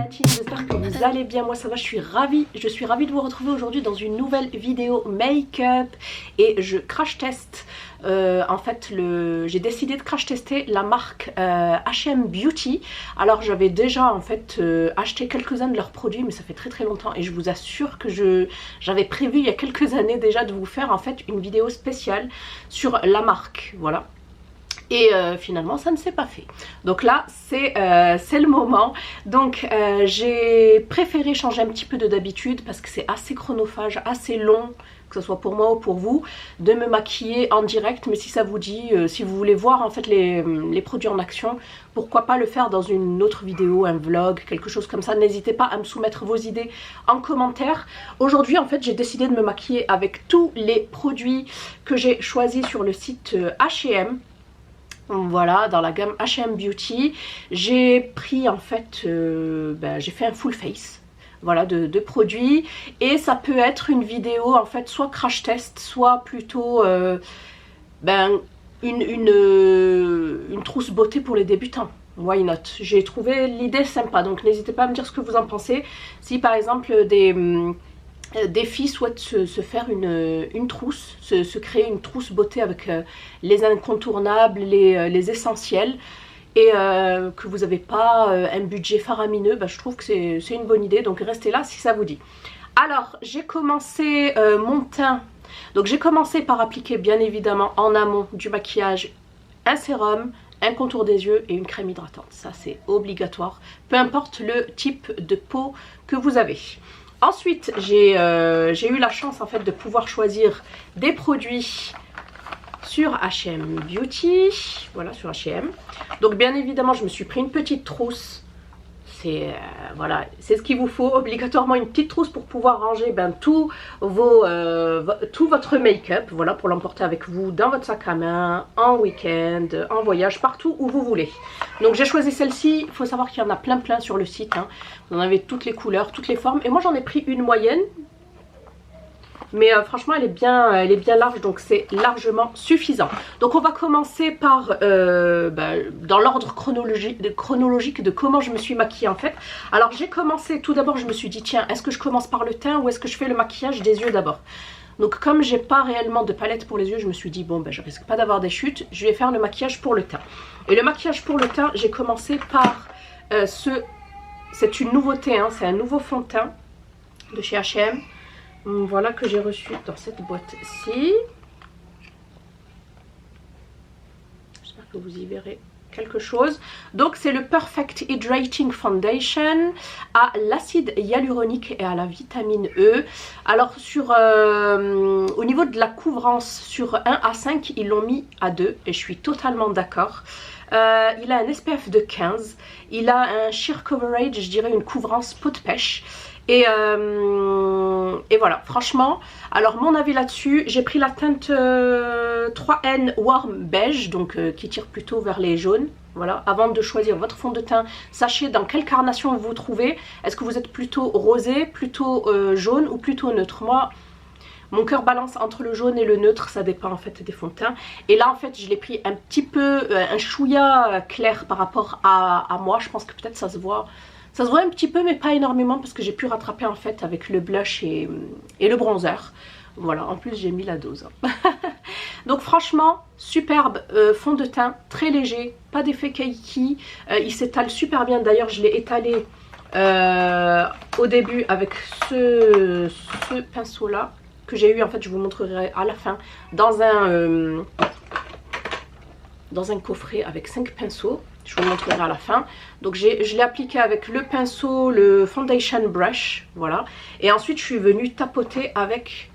la team, j'espère que vous allez bien. Moi ça va, je suis ravie de vous retrouver aujourd'hui dans une nouvelle vidéo make-up et je crash test. En fait j'ai décidé de crash tester la marque H&M Beauty. Alors j'avais déjà en fait acheté quelques-uns de leurs produits, mais ça fait très longtemps et je vous assure que j'avais prévu il y a quelques années déjà de vous faire en fait une vidéo spéciale sur la marque, voilà. Et finalement ça ne s'est pas fait, donc là c'est le moment. Donc j'ai préféré changer un petit peu de d'habitude parce que c'est assez chronophage, assez long, que ce soit pour moi ou pour vous, de me maquiller en direct. Mais si ça vous dit, si vous voulez voir en fait les produits en action, pourquoi pas le faire dans une autre vidéo, un vlog, quelque chose comme ça. N'hésitez pas à me soumettre vos idées en commentaire. Aujourd'hui en fait j'ai décidé de me maquiller avec tous les produits que j'ai choisis sur le site H&M. Voilà, dans la gamme H&M Beauty, j'ai pris en fait, j'ai fait un full face, voilà, de produits. Et ça peut être une vidéo en fait, soit crash test, soit plutôt une trousse beauté pour les débutants. Why not? J'ai trouvé l'idée sympa, donc n'hésitez pas à me dire ce que vous en pensez. Si par exemple des filles souhaitent se faire une trousse, se créer une trousse beauté avec les incontournables, les essentiels, et que vous n'avez pas un budget faramineux, je trouve que c'est une bonne idée, donc restez là si ça vous dit. Alors j'ai commencé mon teint, donc j'ai commencé par appliquer bien évidemment en amont du maquillage un sérum, un contour des yeux et une crème hydratante. Ça c'est obligatoire, peu importe le type de peau que vous avez. Ensuite, j'ai eu la chance en fait de pouvoir choisir des produits sur H&M Beauty. Voilà, sur H&M. Donc bien évidemment, je me suis pris une petite trousse. Voilà, c'est ce qu'il vous faut, obligatoirement une petite trousse pour pouvoir ranger tout votre make-up, voilà, pour l'emporter avec vous dans votre sac à main, en week-end, en voyage, partout où vous voulez. Donc j'ai choisi celle-ci. Il faut savoir qu'il y en a plein sur le site, hein. Vous en avez toutes les couleurs, toutes les formes, et moi j'en ai pris une moyenne. Mais franchement elle est bien large, donc c'est largement suffisant. Donc on va commencer par dans l'ordre chronologique de comment je me suis maquillée en fait. Alors j'ai commencé, tout d'abord je me suis dit tiens, est-ce que je commence par le teint ou est-ce que je fais le maquillage des yeux d'abord? Donc comme j'ai pas réellement de palette pour les yeux, je me suis dit bon je risque pas d'avoir des chutes, je vais faire le maquillage pour le teint. Et le maquillage pour le teint, j'ai commencé par c'est une nouveauté, hein, c'est un nouveau fond de teint de chez H&M. Voilà, que j'ai reçu dans cette boîte-ci. J'espère que vous y verrez quelque chose. Donc c'est le Perfect Hydrating Foundation à l'acide hyaluronique et à la vitamine E. Alors au niveau de la couvrance, sur 1 à 5 ils l'ont mis à 2 et je suis totalement d'accord. Il a un SPF de 15, il a un sheer coverage, je dirais une couvrance peau de pêche. Et voilà, franchement, alors mon avis là-dessus, j'ai pris la teinte 3N Warm Beige, donc qui tire plutôt vers les jaunes. Voilà, avant de choisir votre fond de teint, sachez dans quelle carnation vous vous trouvez. Est-ce que vous êtes plutôt rosé, plutôt jaune ou plutôt neutre? Moi, mon cœur balance entre le jaune et le neutre, ça dépend en fait des fonds de teint. Et là en fait je l'ai pris un petit peu, un chouïa clair par rapport à moi. Je pense que peut-être ça se voit. Ça se voit un petit peu mais pas énormément parce que j'ai pu rattraper en fait avec le blush et le bronzer. Voilà, en plus j'ai mis la dose. Donc franchement, superbe fond de teint, très léger, pas d'effet kiki. Il s'étale super bien, d'ailleurs je l'ai étalé au début avec ce pinceau là que j'ai eu, en fait je vous montrerai à la fin, dans un coffret avec 5 pinceaux. Je vous montrerai à la fin. Donc je l'ai appliqué avec le pinceau, le foundation brush, voilà. Et ensuite je suis venue tapoter avec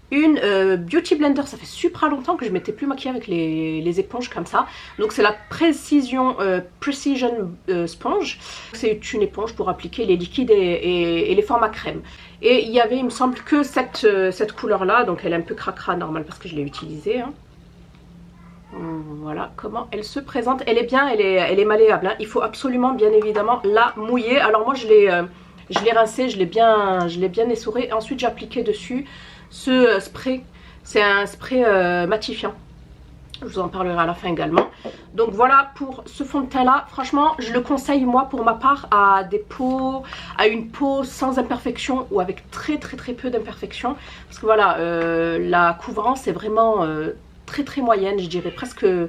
une beauty blender. Ça fait super longtemps que je m'étais plus maquillée avec les éponges comme ça. Donc c'est la Precision Sponge. C'est une éponge pour appliquer les liquides et les formats crème. Et il y avait, il me semble, que cette couleur là. Donc elle est un peu cracra, normal parce que je l'ai utilisée, hein. Voilà comment elle se présente. Elle est bien, elle est malléable, hein. Il faut absolument bien évidemment la mouiller. Alors moi je l'ai rincée, je l'ai bien essorée. Ensuite j'ai appliqué dessus ce spray. C'est un spray matifiant. Je vous en parlerai à la fin également. Donc voilà pour ce fond de teint là. Franchement, je le conseille moi pour ma part à des peaux, à une peau sans imperfection ou avec très peu d'imperfections. Parce que voilà, la couvrance est vraiment très moyenne, je dirais presque un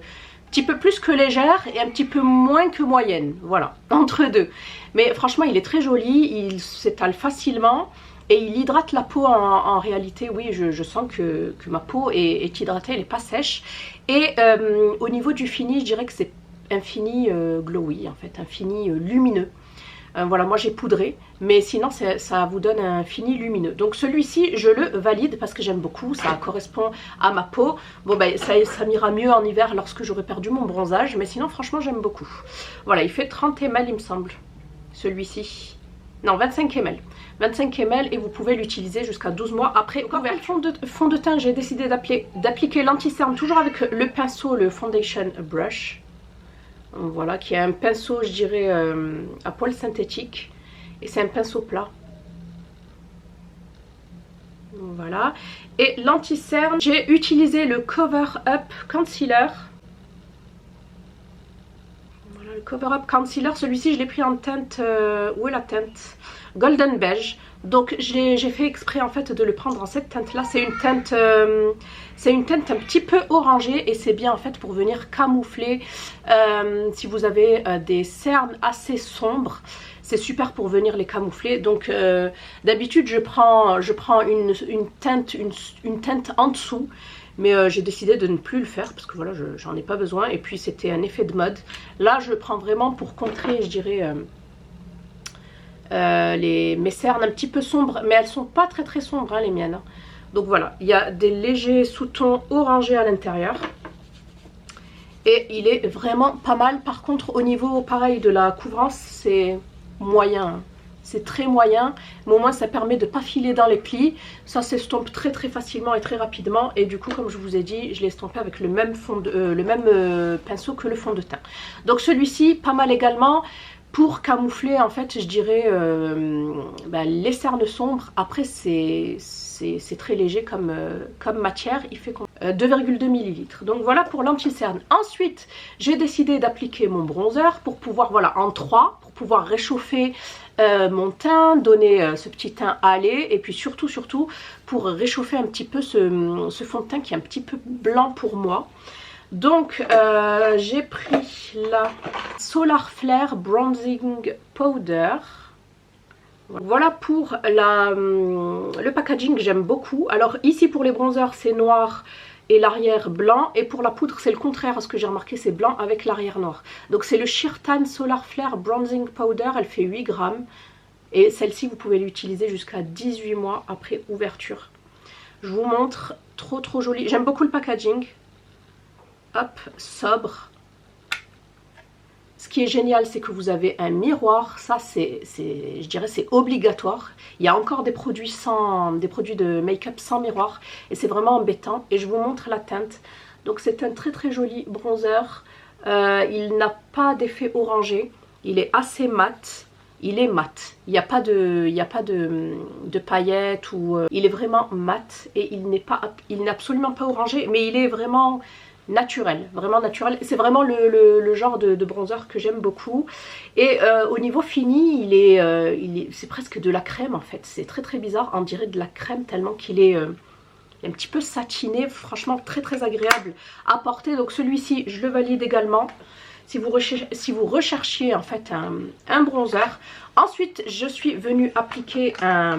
petit peu plus que légère et un petit peu moins que moyenne. Voilà, entre deux. Mais franchement, il est très joli, il s'étale facilement. Et il hydrate la peau en réalité, oui, je sens que ma peau est hydratée, elle n'est pas sèche. Et au niveau du fini, je dirais que c'est un fini glowy, en fait, un fini lumineux. Voilà, moi j'ai poudré, mais sinon ça vous donne un fini lumineux. Donc celui-ci, je le valide parce que j'aime beaucoup, ça correspond à ma peau. Bon ben ça m'ira mieux en hiver lorsque j'aurai perdu mon bronzage, mais sinon franchement j'aime beaucoup. Voilà, il fait 30 ml il me semble, celui-ci. Non, 25 ml. 25 ml et vous pouvez l'utiliser jusqu'à 12 mois après couverture. Fond de teint, j'ai décidé d'appliquer l'anti-cerne toujours avec le pinceau, le Foundation Brush. Voilà, qui est un pinceau, je dirais, à poils synthétique. Et c'est un pinceau plat. Voilà. Et l'anti-cerne, j'ai utilisé le Cover Up Concealer. Voilà, le Cover Up Concealer. Celui-ci, je l'ai pris en teinte... où est la teinte? Golden Beige. Donc j'ai fait exprès en fait de le prendre en cette teinte là. C'est une teinte un petit peu orangée et c'est bien en fait pour venir camoufler si vous avez des cernes assez sombres. C'est super pour venir les camoufler. Donc d'habitude je prends une teinte en dessous. Mais j'ai décidé de ne plus le faire parce que voilà, j'en ai pas besoin. Et puis c'était un effet de mode. Là je le prends vraiment pour contrer, je dirais... mes cernes un petit peu sombres, mais elles sont pas très sombres hein, les miennes. Donc voilà, il y a des légers sous-tons orangés à l'intérieur et il est vraiment pas mal. Par contre au niveau pareil de la couvrance, c'est moyen hein. C'est très moyen, mais au moins ça permet de pas filer dans les plis. Ça s'estompe très facilement et très rapidement. Et du coup, comme je vous ai dit, je l'ai estompé avec le même pinceau que le fond de teint. Donc celui-ci, pas mal également. Pour camoufler en fait je dirais les cernes sombres. Après c'est très léger comme matière, il fait 2,2 ml. Donc voilà pour l'anti-cerne. Ensuite j'ai décidé d'appliquer mon bronzer pour pouvoir, voilà, en 3, pour pouvoir réchauffer mon teint, donner ce petit teint hâlé et puis surtout pour réchauffer un petit peu ce fond de teint qui est un petit peu blanc pour moi. Donc j'ai pris la Solar Flare Bronzing Powder. Voilà pour le packaging, j'aime beaucoup. Alors ici pour les bronzers c'est noir et l'arrière blanc. Et pour la poudre c'est le contraire, ce que j'ai remarqué, c'est blanc avec l'arrière noir. Donc c'est le Sheer Tan Solar Flare Bronzing Powder, elle fait 8 grammes. Et celle-ci vous pouvez l'utiliser jusqu'à 18 mois après ouverture. Je vous montre, trop joli. J'aime beaucoup le packaging. Hop, sobre. Ce qui est génial, c'est que vous avez un miroir. Ça, je dirais, c'est obligatoire. Il y a encore des produits de make-up sans miroir. Et c'est vraiment embêtant. Et je vous montre la teinte. Donc, c'est un très joli bronzer. Il n'a pas d'effet orangé. Il est assez mat. Il est mat. Il n'y a pas de paillettes. Il est vraiment mat. Et il n'est absolument pas orangé. Mais il est vraiment... naturel, vraiment naturel. C'est vraiment le genre de bronzer que j'aime beaucoup. Et au niveau fini, c'est presque de la crème en fait. C'est très bizarre, on dirait de la crème tellement qu'il est un petit peu satiné. Franchement très agréable à porter. Donc celui-ci, je le valide également. Si vous recherchiez en fait un bronzer. Ensuite, je suis venue appliquer ah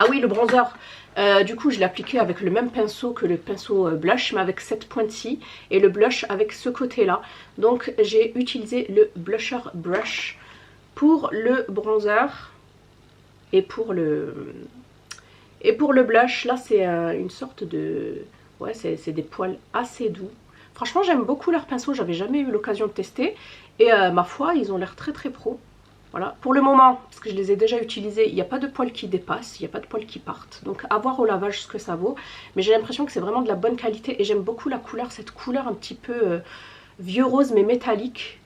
oui, le bronzer. Du coup je l'ai appliqué avec le même pinceau que le pinceau blush, mais avec cette pointe-ci, et le blush avec ce côté là. Donc j'ai utilisé le blusher brush pour le bronzer et pour le blush. Là c'est une sorte de... ouais, c'est des poils assez doux. Franchement j'aime beaucoup leurs pinceaux, j'avais jamais eu l'occasion de tester. Et ma foi, ils ont l'air très pro. Voilà, pour le moment, parce que je les ai déjà utilisés, il n'y a pas de poils qui dépassent, il n'y a pas de poils qui partent. Donc à voir au lavage ce que ça vaut. Mais j'ai l'impression que c'est vraiment de la bonne qualité et j'aime beaucoup la couleur, cette couleur un petit peu vieux rose mais métallique.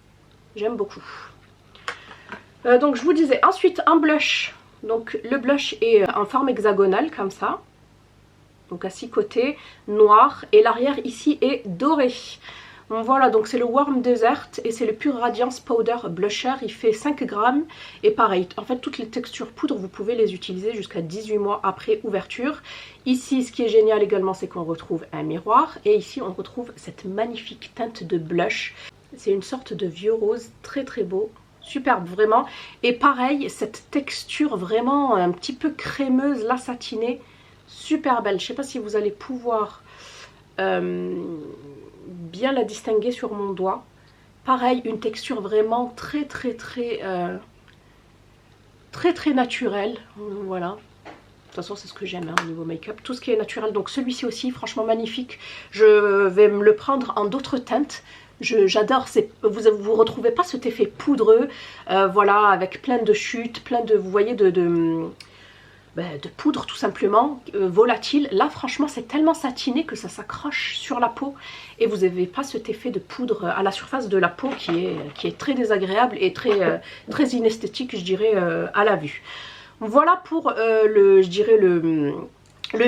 J'aime beaucoup. Donc je vous disais, ensuite un blush. Donc le blush est en forme hexagonale comme ça. Donc à 6 côtés, noir. Et l'arrière ici est doré. Donc voilà, donc c'est le Warm Desert et c'est le Pure Radiance Powder Blusher. Il fait 5 grammes. Et pareil, en fait toutes les textures poudre, vous pouvez les utiliser jusqu'à 18 mois après ouverture. Ici, ce qui est génial également, c'est qu'on retrouve un miroir. Et ici, on retrouve cette magnifique teinte de blush. C'est une sorte de vieux rose très très beau. Superbe vraiment. Et pareil, cette texture vraiment un petit peu crémeuse, là satinée. Super belle. Je ne sais pas si vous allez pouvoir bien la distinguer sur mon doigt. Pareil, une texture vraiment très naturelle. Voilà. De toute façon, c'est ce que j'aime au niveau make-up. Tout ce qui est naturel. Donc celui-ci aussi, franchement magnifique. Je vais me le prendre en d'autres teintes. J'adore, vous ne retrouvez pas cet effet poudreux, voilà, avec plein de chutes, plein de, vous voyez, de poudre tout simplement, volatile. Là franchement c'est tellement satiné que ça s'accroche sur la peau et vous n'avez pas cet effet de poudre à la surface de la peau qui est très désagréable et très inesthétique, je dirais, à la vue. Voilà pour je dirais le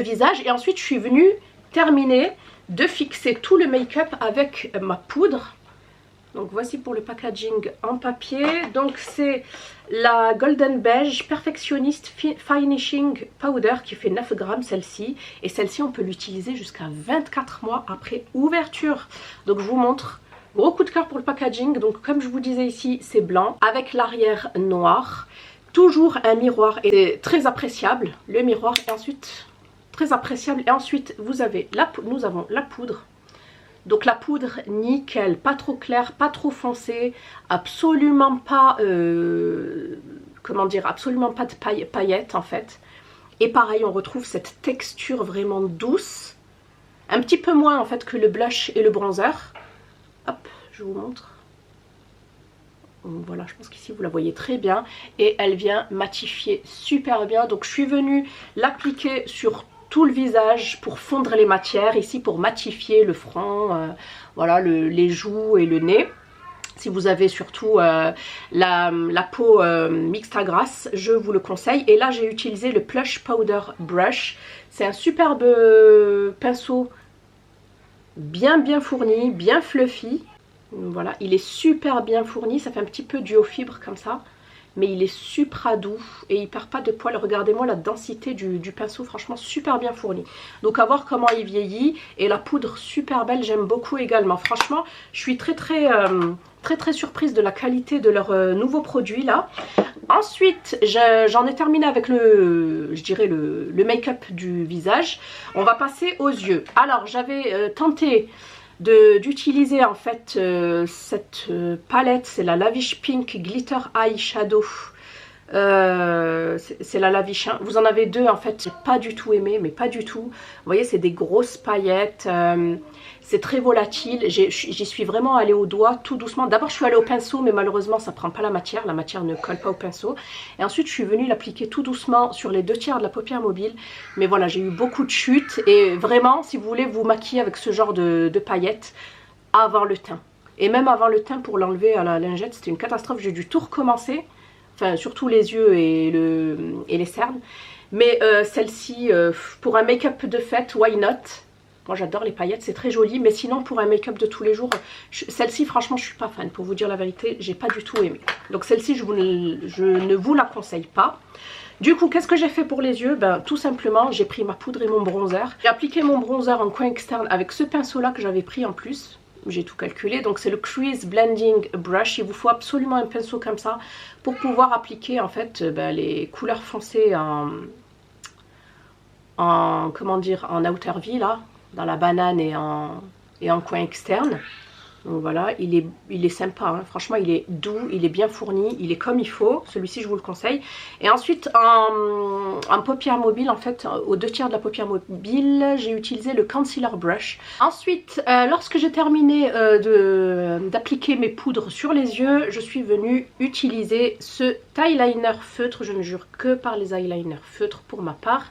visage. Et ensuite je suis venue terminer de fixer tout le make-up avec ma poudre. Donc voici pour le packaging en papier. Donc c'est la Golden Beige Perfectionist Finishing Powder qui fait 9 grammes celle-ci. Et celle-ci on peut l'utiliser jusqu'à 24 mois après ouverture. Donc je vous montre. Gros coup de cœur pour le packaging. Donc comme je vous disais ici, c'est blanc avec l'arrière noir. Toujours un miroir et très appréciable. Le miroir et ensuite... très appréciable. Et ensuite vous avez nous avons la poudre. Donc la poudre nickel, pas trop claire, pas trop foncée, absolument pas comment dire, absolument pas de paillettes en fait. Et pareil, on retrouve cette texture vraiment douce, un petit peu moins en fait que le blush et le bronzer. Hop, je vous montre. Voilà, je pense qu'ici vous la voyez très bien et elle vient matifier super bien. Donc je suis venue l'appliquer sur tout le visage pour fondre les matières, ici pour matifier le front, voilà, les joues et le nez. Si vous avez surtout la peau mixte à grasse, je vous le conseille. Et là j'ai utilisé le Plush Powder Brush. C'est un superbe pinceau bien fourni, bien fluffy. Voilà, il est super bien fourni, ça fait un petit peu duo fibre comme ça. Mais il est super doux et il perd pas de poils. Regardez-moi la densité du pinceau, franchement super bien fourni. Donc à voir comment il vieillit. Et la poudre super belle, j'aime beaucoup également. Franchement, je suis très surprise de la qualité de leur nouveau produit là. Ensuite, j'en ai terminé avec je dirais le make-up du visage. On va passer aux yeux. Alors j'avais tenté d'utiliser en fait cette palette, c'est la Lavish Pink Glitter Eye Shadow. C'est la Lavish, hein. Vous en avez deux en fait, j'ai pas du tout aimé, mais pas du tout. Vous voyez, c'est des grosses paillettes, c'est très volatile. J'y suis vraiment allée au doigt tout doucement. D'abord je suis allée au pinceau, mais malheureusement ça prend pas la matière ne colle pas au pinceau. Et ensuite je suis venue l'appliquer tout doucement sur les 2/3 de la paupière mobile. Mais voilà, j'ai eu beaucoup de chutes et vraiment si vous voulez vous maquiller avec ce genre de paillettes, avant le teint. Et même avant le teint pour l'enlever à la lingette, c'était une catastrophe, j'ai dû tout recommencer. Enfin surtout les yeux et les cernes. Mais celle-ci, pour un make-up de fête, why not? Moi j'adore les paillettes, c'est très joli. Mais sinon pour un make-up de tous les jours, celle-ci franchement je suis pas fan. Pour vous dire la vérité, j'ai pas du tout aimé. Donc celle-ci je ne vous la conseille pas. Du coup qu'est-ce que j'ai fait pour les yeux? Ben tout simplement j'ai pris ma poudre et mon bronzer. J'ai appliqué mon bronzer en coin externe avec ce pinceau là que j'avais pris en plus. J'ai tout calculé, donc c'est le Crease Blending Brush. Il vous faut absolument un pinceau comme ça pour pouvoir appliquer en fait les couleurs foncées comment dire, en outer V là, dans la banane et en coin externe. Donc voilà, il est sympa, hein. Franchement il est doux, il est bien fourni, il est comme il faut, celui-ci je vous le conseille. Et ensuite en paupière mobile, en fait aux 2/3 de la paupière mobile, j'ai utilisé le Concealer Brush. Ensuite, lorsque j'ai terminé d'appliquer mes poudres sur les yeux, je suis venue utiliser ce eyeliner feutre. Je ne jure que par les eyeliners feutres pour ma part.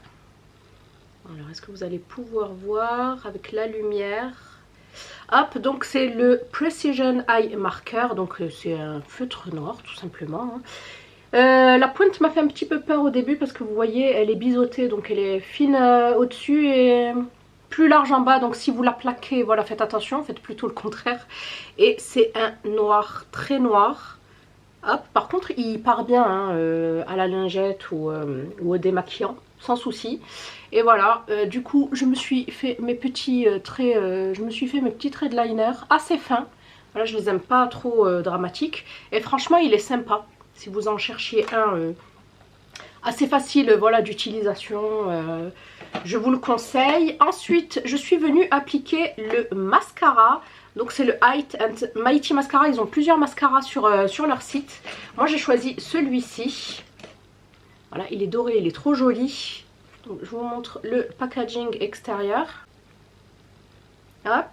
Alors est-ce que vous allez pouvoir voir avec la lumière? Hop, donc c'est le Precision Eye Marker, donc c'est un feutre noir tout simplement. La pointe m'a fait un petit peu peur au début parce que vous voyez elle est biseautée, donc elle est fine au dessus et plus large en bas, donc si vous la plaquez, voilà, faites attention, faites plutôt le contraire. Et c'est un noir, très noir. Hop, par contre il part bien hein, à la lingette ou au démaquillant, sans souci. Et voilà, du coup je me suis fait mes petits traits, je me suis fait mes petits traits de liner assez fins. Voilà, je les aime pas trop dramatiques. Et franchement il est sympa. Si vous en cherchiez un assez facile, voilà, d'utilisation, je vous le conseille. Ensuite, je suis venue appliquer le mascara. Donc c'est le Height and Mighty Mascara. Ils ont plusieurs mascaras sur leur site. Moi j'ai choisi celui-ci. Voilà, il est doré, il est trop joli. Donc, je vous montre le packaging extérieur. Hop.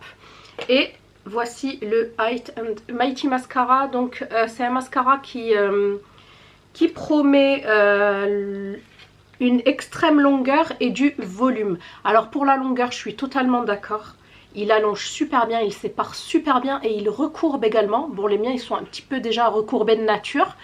Et voici le Height and Mighty Mascara. Donc c'est un mascara qui promet une extrême longueur et du volume. Alors pour la longueur, je suis totalement d'accord. Il allonge super bien, il sépare super bien et il recourbe également. Bon, les miens, ils sont un petit peu déjà recourbés de nature.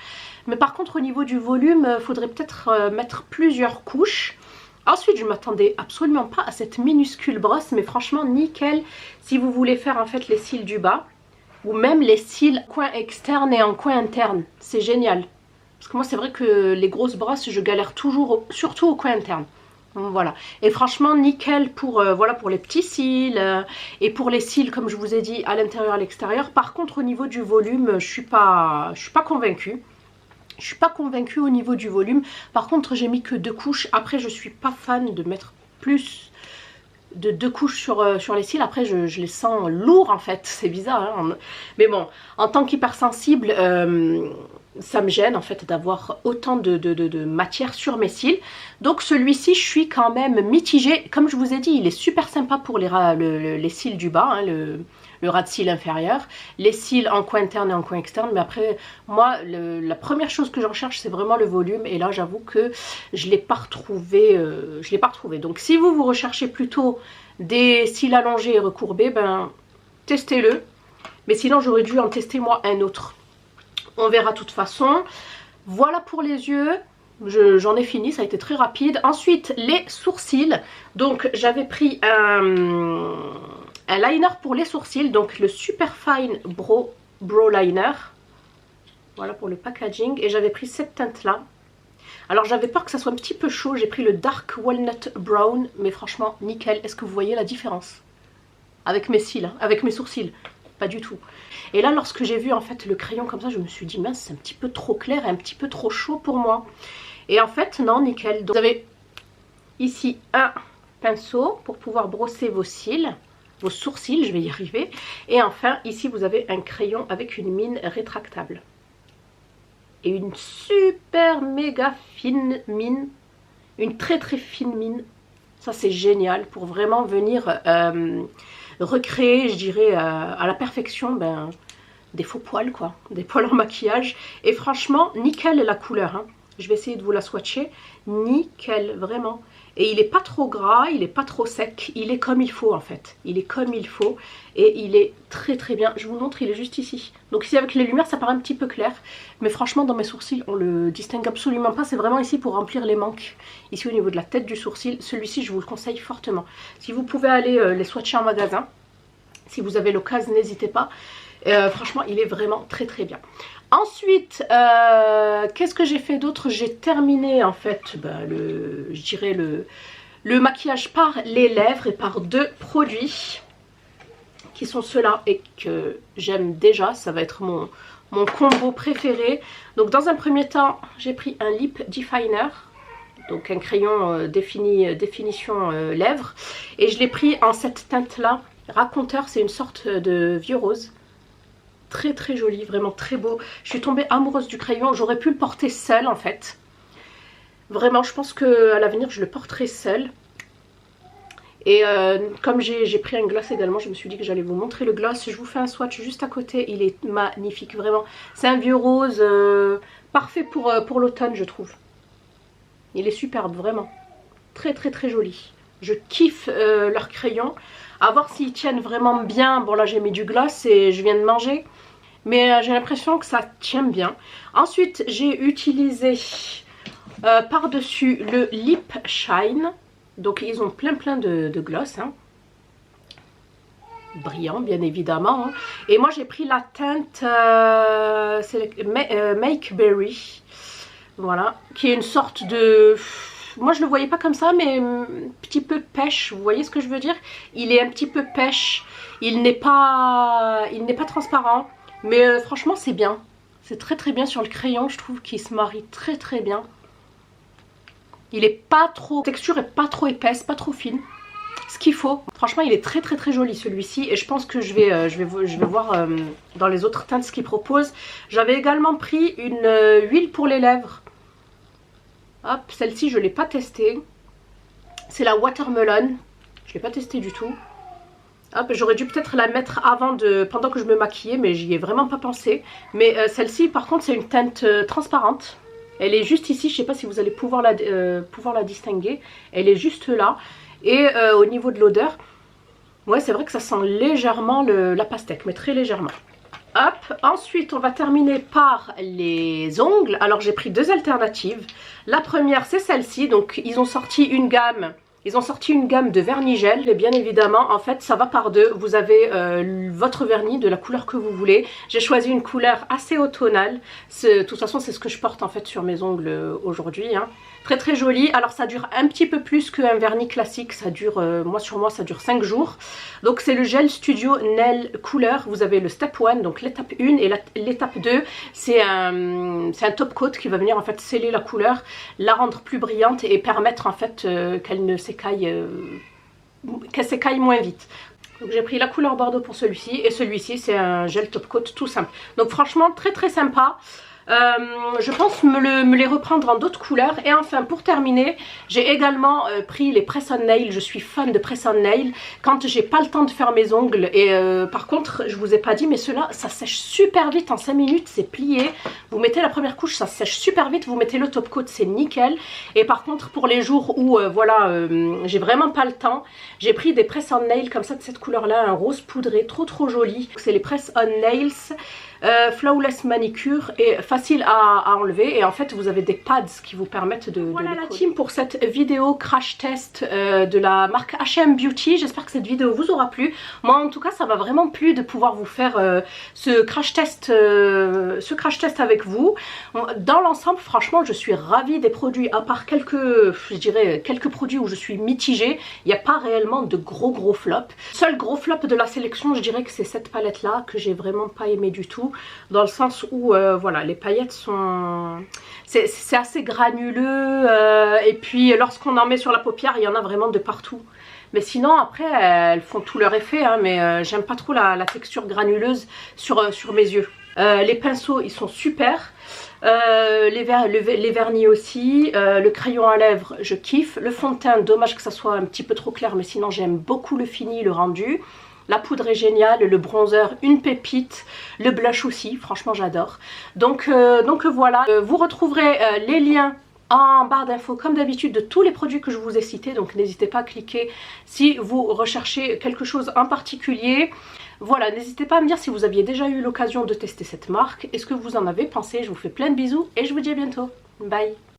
Mais par contre, au niveau du volume, il faudrait peut-être mettre plusieurs couches. Ensuite, je ne m'attendais absolument pas à cette minuscule brosse, mais franchement, nickel. Si vous voulez faire en fait les cils du bas, ou même les cils en coin externe et en coin interne, c'est génial. Parce que moi, c'est vrai que les grosses brosses, je galère toujours, surtout au coin interne. Donc, voilà. Et franchement, nickel pour, voilà, pour les petits cils et pour les cils, comme je vous ai dit, à l'intérieur et à l'extérieur. Par contre, au niveau du volume, je suis pas convaincue. Je suis pas convaincue au niveau du volume. Par contre, j'ai mis que 2 couches. Après, je suis pas fan de mettre plus de 2 couches sur les cils. Après, je les sens lourds en fait. C'est bizarre. Hein, mais bon, en tant qu'hypersensible, ça me gêne en fait d'avoir autant de matière sur mes cils. Donc celui-ci, je suis quand même mitigée. Comme je vous ai dit, il est super sympa pour les cils du bas, hein, le ras de cils inférieur, les cils en coin interne et en coin externe. Mais après, moi, la première chose que je recherche, c'est vraiment le volume. Et là, j'avoue que je ne l'ai pas retrouvé. Donc si vous recherchez plutôt des cils allongés et recourbés, ben testez-le. Mais sinon, j'aurais dû en tester moi un autre. On verra de toute façon. Voilà pour les yeux. J'en ai fini, ça a été très rapide. Ensuite, les sourcils. Donc, j'avais pris un liner pour les sourcils. Donc, le Super Fine Brow Liner. Voilà pour le packaging. Et j'avais pris cette teinte-là. Alors, j'avais peur que ça soit un petit peu chaud. J'ai pris le Dark Walnut Brown. Mais franchement, nickel. Est-ce que vous voyez la différence? Avec mes cils, hein, avec mes sourcils. Pas du tout. Et là, lorsque j'ai vu en fait le crayon comme ça, je me suis dit mince, c'est un petit peu trop clair et un petit peu trop chaud pour moi. Et en fait, non, nickel. Donc, vous avez ici un pinceau pour pouvoir brosser vos cils, vos sourcils, je vais y arriver. Et enfin, ici, vous avez un crayon avec une mine rétractable. Et une super méga fine mine. Une très très fine mine. Ça, c'est génial pour vraiment venir recréer, je dirais, à la perfection des faux poils, quoi. Des poils en maquillage. Et franchement, nickel la couleur. Hein. Je vais essayer de vous la swatcher. Nickel, vraiment. Et il n'est pas trop gras, il n'est pas trop sec. Il est comme il faut, en fait. Il est comme il faut. Et il est très très bien. Je vous montre, il est juste ici. Donc ici, avec les lumières, ça paraît un petit peu clair. Mais franchement, dans mes sourcils, on le distingue absolument pas. C'est vraiment ici pour remplir les manques. Ici, au niveau de la tête du sourcil. Celui-ci, je vous le conseille fortement. Si vous pouvez aller les swatcher en magasin, si vous avez l'occasion, n'hésitez pas. Franchement, il est vraiment très très bien. Ensuite, qu'est-ce que j'ai fait d'autre? J'ai terminé en fait, je dirais le maquillage par les lèvres et par 2 produits qui sont ceux-là et que j'aime déjà. Ça va être mon combo préféré. Donc dans un premier temps, j'ai pris un Lip Definer. Donc un crayon définition lèvres. Et je l'ai pris en cette teinte-là. Raconteur, c'est une sorte de vieux rose. Très très joli, vraiment très beau. Je suis tombée amoureuse du crayon. J'aurais pu le porter seul en fait. Vraiment, je pense qu'à l'avenir, je le porterai seul. Et comme j'ai pris un gloss également, je me suis dit que j'allais vous montrer le gloss. Je vous fais un swatch juste à côté. Il est magnifique, vraiment. C'est un vieux rose parfait pour l'automne, je trouve. Il est superbe, vraiment. Très très très joli. Je kiffe leurs crayons. À voir s'ils tiennent vraiment bien. Bon là j'ai mis du gloss et je viens de manger. mais j'ai l'impression que ça tient bien. Ensuite, j'ai utilisé par-dessus le Lip Shine. Donc ils ont plein de gloss, hein. Brillant bien évidemment, hein. Et moi j'ai pris la teinte Make Berry, voilà, qui est une sorte de... Moi je le voyais pas comme ça, mais un petit peu pêche, vous voyez ce que je veux dire? Il est un petit peu pêche, il n'est pas transparent, mais franchement c'est bien. C'est très bien sur le crayon, je trouve qu'il se marie très bien. Il est pas trop... La texture est pas trop épaisse, pas trop fine. Ce qu'il faut. Franchement, il est très joli celui-ci. Et je pense que je vais voir dans les autres teintes ce qu'il propose. J'avais également pris une huile pour les lèvres. Hop, celle-ci, je ne l'ai pas testée. C'est la Watermelon. Je ne l'ai pas testée du tout. Hop, j'aurais dû peut-être la mettre pendant que je me maquillais, mais j'y ai vraiment pas pensé. Mais celle-ci, par contre, c'est une teinte transparente. Elle est juste ici, je ne sais pas si vous allez pouvoir la distinguer. Elle est juste là. Et au niveau de l'odeur, ouais, c'est vrai que ça sent légèrement la pastèque, mais très légèrement. Hop, ensuite on va terminer par les ongles. Alors j'ai pris deux alternatives. La première c'est celle-ci, donc ils ont sorti une gamme. De vernis gel et bien évidemment en fait ça va par deux. Vous avez votre vernis de la couleur que vous voulez. J'ai choisi une couleur assez automnale. De toute façon c'est ce que je porte en fait sur mes ongles aujourd'hui, hein. Très joli. Alors ça dure un petit peu plus qu'un vernis classique. Ça dure, sur moi ça dure 5 jours. Donc c'est le gel Studio Nail Couleur. Vous avez le step 1, donc l'étape 1 et l'étape 2. C'est un top coat qui va venir en fait sceller la couleur, la rendre plus brillante et permettre en fait qu'elle s'écaille moins vite. Donc j'ai pris la couleur bordeaux pour celui-ci et celui-ci c'est un gel top coat tout simple. Donc franchement très sympa. Je pense me les reprendre en d'autres couleurs. Et enfin pour terminer, j'ai également pris les press on nail. Je suis fan de press on nail quand j'ai pas le temps de faire mes ongles. Et par contre je vous ai pas dit, mais ceux-là ça sèche super vite, en 5 minutes c'est plié. Vous mettez la première couche, ça sèche super vite. Vous mettez le top coat, c'est nickel. Et par contre pour les jours où j'ai vraiment pas le temps, j'ai pris des press on nail comme ça de cette couleur là, un rose poudré trop joli. C'est les press on nails Flawless manicure et facile à enlever. Et en fait vous avez des pads qui vous permettent de voilà la team pour cette vidéo crash test de la marque H&M Beauty. J'espère que cette vidéo vous aura plu. Moi en tout cas ça m'a vraiment plu de pouvoir vous faire ce crash test avec vous. Dans l'ensemble franchement je suis ravie des produits, à part quelques produits où je suis mitigée. Il n'y a pas réellement de gros flops. Seul gros flop de la sélection je dirais que c'est cette palette là que j'ai vraiment pas aimé du tout. Dans le sens où voilà, les paillettes sont... C'est assez granuleux et puis lorsqu'on en met sur la paupière il y en a vraiment de partout. Mais sinon après elles font tout leur effet, hein, mais j'aime pas trop la texture granuleuse sur mes yeux. Les pinceaux ils sont super. Les vernis aussi, le crayon à lèvres je kiffe, le fond de teint dommage que ça soit un petit peu trop clair, mais sinon j'aime beaucoup le fini, le rendu. La poudre est géniale, le bronzer une pépite, le blush aussi, franchement j'adore. Donc voilà, vous retrouverez les liens en barre d'infos comme d'habitude de tous les produits que je vous ai cités. Donc n'hésitez pas à cliquer si vous recherchez quelque chose en particulier. Voilà, n'hésitez pas à me dire si vous aviez déjà eu l'occasion de tester cette marque. Est-ce que vous en avez pensé? Je vous fais plein de bisous et je vous dis à bientôt. Bye!